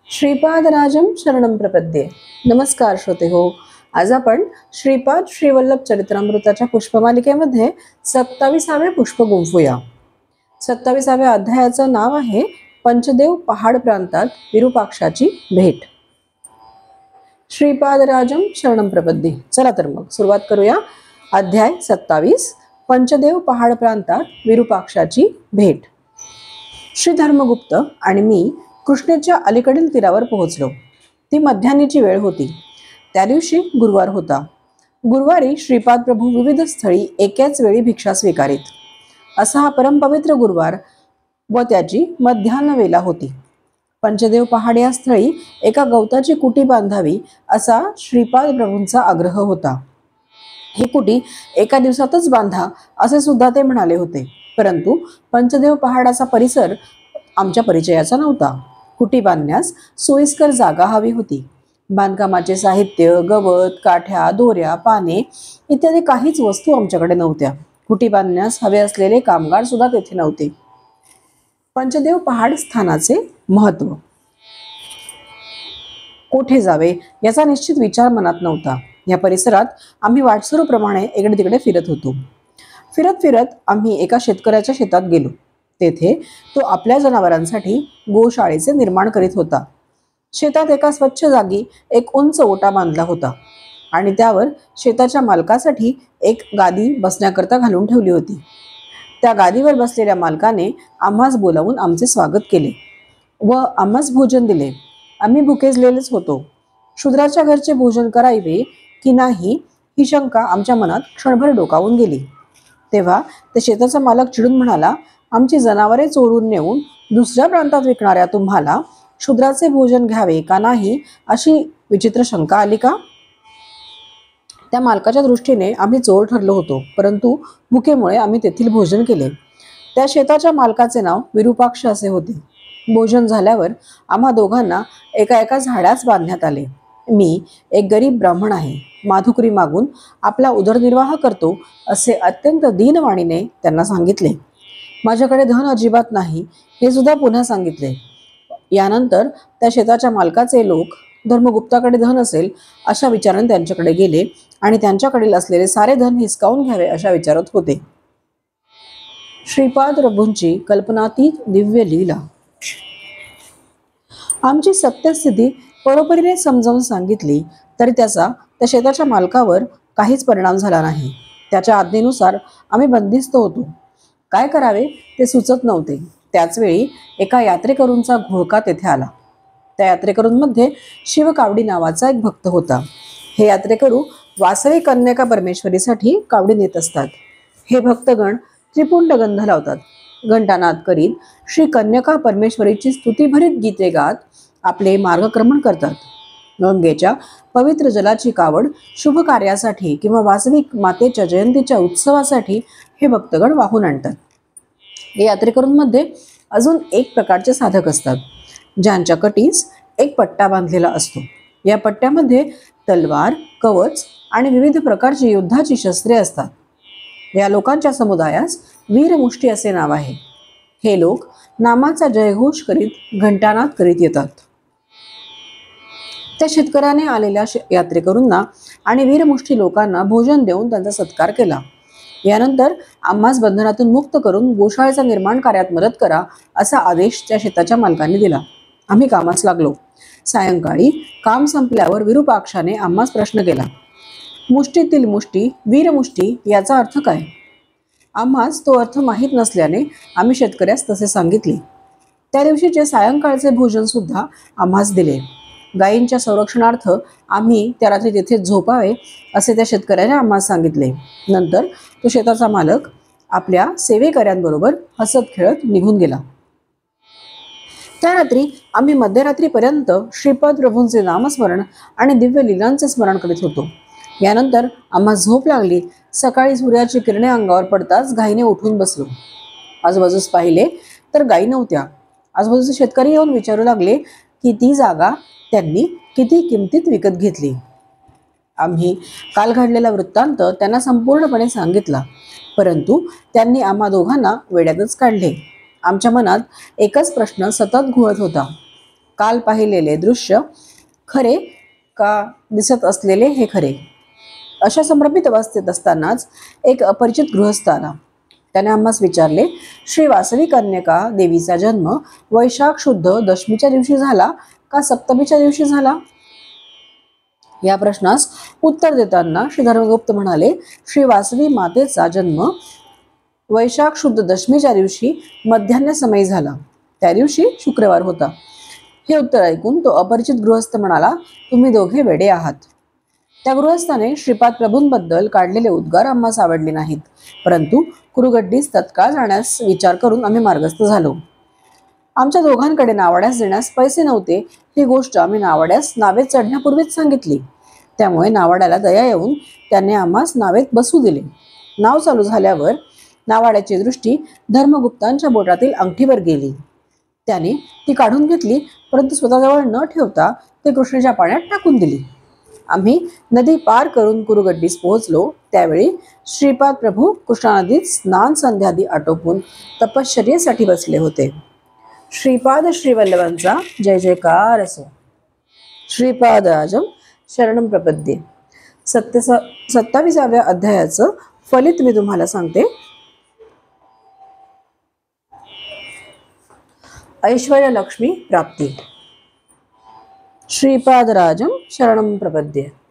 श्रीपादराजं शरणं प्रपद्ये. नमस्कार श्रोते हो. आज आपण श्रीपाद श्रीवल्लभ चरित्रामृताच्या पुष्पमालिकेमध्ये 27वे पुष्प गुंफूया. 27व्या अध्यायाचं नाव आहे पंचदेव पहाड प्रांतात विरूपाक्षाची भेट. श्रीपादराजं शरणं प्रपद्ये. चला तर मग सुरुवात करूया. अध्याय 27, पंचदेव पहाड प्रांतात विरूपाक्षाची भेट. श्री धर्मगुप्त आणि मी कृष्णेच्या अलीकडील तीरावर पोहोचलो. ती मध्यान्हीची वेळ होती. त्या दिवशी गुरुवार होता. गुरुवारी श्रीपाद प्रभू विविध स्थळी एकाच वेळी भिक्षा स्वीकारीत. असा हा परमपवित्र गुरुवार व त्याची मध्यान्ह वेला होती. पंचदेव पहाड या स्थळी एका गवताची कुटी बांधावी असा श्रीपाद प्रभूंचा आग्रह होता. ही कुटी एका दिवसातच बांधा असे सुद्धा ते म्हणाले होते. परंतु पंचदेव पहाडाचा परिसर आमच्या परिचयाचा नव्हता. कुटी बांधण्यास सोयीस्कर जागा हवी होती. बांधकामाचे साहित्य, गवत, काठ्या, दोऱ्या, पाने इत्यादी काहीच वस्तू आमच्याकडे नव्हत्या. कुटी बांधण्यास हवे असलेले कामगार सुद्धा तेथे नव्हते. पंचदेव पहाड स्थानाचे महत्व. कोठे जावे याचा निश्चित विचार मनात नव्हता. या परिसरात आम्ही वाटसरूप्रमाणे इकडे तिकडे फिरत होतो. फिरत फिरत आम्ही एका शेतकऱ्याच्या शेतात गेलो. तेथे तो आपल्या जनावरांसाठी गोशाळेचे निर्माण करीत होता. शेतात एका स्वच्छ जागी एक उंच ओटा बांधला होता आणि त्यावर शेताच्या मालकासाठी एक गादी बसण्याकरता घालून ठेवली होती. त्या गादीवर बसलेल्या मालकाने आम्हास बोलावून आमचे स्वागत केले व आम्हास भोजन दिले. आम्ही भुकेजलेलेच होतो. शूद्राच्या घरचे भोजन करावे की नाही ही शंका आमच्या मनात क्षणभर डोकावून गेली. तेव्हा ते शेताचा मालक चिडून म्हणाला, आमची जनावरे चोरून नेऊन दुसऱ्या प्रांतात विकणाऱ्या तुम्हाला शूद्राचे भोजन घ्यावे का नाही अशी विचित्र शंका आली का? त्या मालकाच्या दृष्टीने आम्ही चोर ठरलो होतो, परंतु भुकेमुळे आम्ही तेथील भोजन केले. त्या शेताच्या मालकाचे नाव विरूपाक्ष असे होते. भोजन झाल्यावर आम्हा दोघांना एका एका झाडास बांधण्यात आले. मी एक गरीब ब्राह्मण आहे. माधुकरी मागून आपला उदरनिर्वाह करतो असे अत्यंत दीनवाणीने त्यांना सांगितले. माझ्याकडे धन अजिबात नाही हे सुद्धा पुन्हा सांगितले. यानंतर त्या शेताच्या मालकाचे लोक धर्मगुप्ताकडे धन असेल अशा विचाराने त्यांच्याकडे गेले आणि त्यांच्याकडील असलेले सारे धन हिसकावून घ्यावे अशा विचारत होते. श्रीपाद प्रभूंची कल्पनातीत दिव्य लीला. आमची सत्यस्थिती परोपरीने समजावून सांगितली तरी त्याचा त्या शेताच्या मालकावर काहीच परिणाम झाला नाही. त्याच्या आज्ञेनुसार आम्ही बंदिस्त होतो. काय करावे ते सुचत नव्हते. त्याचवेळी एका यात्रेकरूंचा घोळका तेथे आला. त्या यात्रेकरूंमध्ये शिवकावडी नावाचा एक भक्त होता. हे यात्रेकरू वासवी कन्यका परमेश्वरीसाठी कावडी नेत असतात. हे भक्तगण त्रिपुंड गंध लावतात. घंटानाद करीत श्री कन्यका परमेश्वरीची स्तुतीभरित गीते गात आपले मार्गक्रमण करतात. गंगेच्या पवित्र जलाची कावड शुभ कार्यासाठी किंवा वासविक मातेच्या जयंतीच्या उत्सवासाठी हे भक्तगण वाहून आणतात. या यात्रेकरूंमध्ये अजून एक प्रकारचे साधक असतात ज्यांच्या कटीस एक पट्टा बांधलेला असतो. या पट्ट्यामध्ये तलवार, कवच आणि विविध प्रकारची युद्धाची शस्त्रे असतात. या लोकांच्या समुदायास वीरमुष्टी असे नाव आहे. हे लोक नामाचा जयघोष करीत घंटानाद करीत येतात. त्या शेतकऱ्याने आलेल्या यात्रेकरूंना आणि वीरमुष्टी लोकांना भोजन देऊन त्यांचा सत्कार केला. यानंतर आम्हास बंधनातून मुक्त करून गोशाळेचा निर्माण कार्यात मदत करा असा आदेश त्या शेताच्या मालकांनी दिला. आम्ही कामास लागलो. सायंकाळी काम संपल्यावर विरूपाक्षाने आम्हास प्रश्न केला, मुष्टीतील मुष्टी, वीरमुष्टी याचा अर्थ काय? आम्हास तो अर्थ माहीत नसल्याने आम्ही शेतकऱ्यास तसे सांगितले. त्या दिवशीचे सायंकाळचे भोजन सुद्धा आम्हास दिले. गायींच्या संरक्षणार्थ आम्ही त्या रात्री तेथे झोपावे असे त्या शेतकऱ्याने आम्हास सांगितले. नंतर तो शेताचा मालक आपल्या सेवेकऱ्यांबरोबर हसत खेळत निघून गेला. त्या रात्री आम्ही मध्यरात्रीपर्यंत श्रीपाद प्रभूंचे नामस्मरण आणि दिव्य लीलांचे स्मरण करीत होतो. यानंतर आम्हाला झोप लागली. सकाळी सूर्याची किरणे अंगावर पडताच घाईने उठून बसलो. आजूबाजूस पाहिले तर गायी नव्हत्या. आजूबाजूचे शेतकरी येऊन विचारू लागले की ती जागा त्यांनी किती किमतीत विकत घेतली. आम्ही काल घडलेला वृत्तांत त्यांना संपूर्णपणे सांगितला, परंतु त्यांनी आम्हा दोघांना वेड्यातच काढले. आमच्या मनात एकच प्रश्न सतत घोळत होता, काल पाहिलेले दृश्य खरे का दिसत असलेले हे खरे? अशा संभ्रमित अवस्थेत असतानाच एक अपरिचित गृहस्थ आला. त्याने आम्हास विचारले, श्री वासवी कन्यका देवीचा जन्म वैशाख शुद्ध दशमीच्या दिवशी झाला का सप्तमीच्या दिवशी झाला? या प्रश्नास उत्तर देताना श्री धर्मगुप्त म्हणाले, श्री वासवी मातेचा जन्म वैशाख शुद्ध दशमीच्या दिवशी मध्यान्ह समयी झाला. त्या दिवशी शुक्रवार होता. हे उत्तर ऐकून तो अपरिचित गृहस्थ म्हणाला, तुम्ही दोघे वेडे आहात. त्या गृहस्थाने श्रीपाद प्रभूंबद्दल काढलेले उद्गार आम्हास आवडले नाहीत, परंतु कुरुगड्डीस तत्काळ जाण्यास विचार करून आम्ही मार्गस्थ झालो. आमच्या दोघांकडे नावाड्यास देण्यास पैसे नव्हते ही गोष्ट आम्ही नावाड्यास नावेत चढण्यापूर्वीच सांगितली. त्यामुळे नावाड्याला दया येऊन त्याने आम्हास नावेत बसू दिले. नाव चालू झाल्यावर नावाड्याची दृष्टी धर्मगुप्तांच्या बोटातील अंगठीवर गेली. त्याने ती काढून घेतली, परंतु स्वतःजवळ न ठेवता ते कृष्णेच्या पाण्यात टाकून दिली. आम्ही नदी पार करून कुरुगड्डीस पोहोचलो. त्यावेळी श्रीपाद प्रभू कृष्णा नदीत स्नान संध्यादी आटोपून तपश्चर्येसाठी बसले होते. श्रीपाद श्रीवल्लभांचा जय जयकार असो. श्रीपादराजम शरणम प्रपद्ये. 27व्या अध्यायाचं फलित मी तुम्हाला सांगते. ऐश्वर्य लक्ष्मी प्राप्ती. श्रीपादराजम शरणम प्रपद्ये.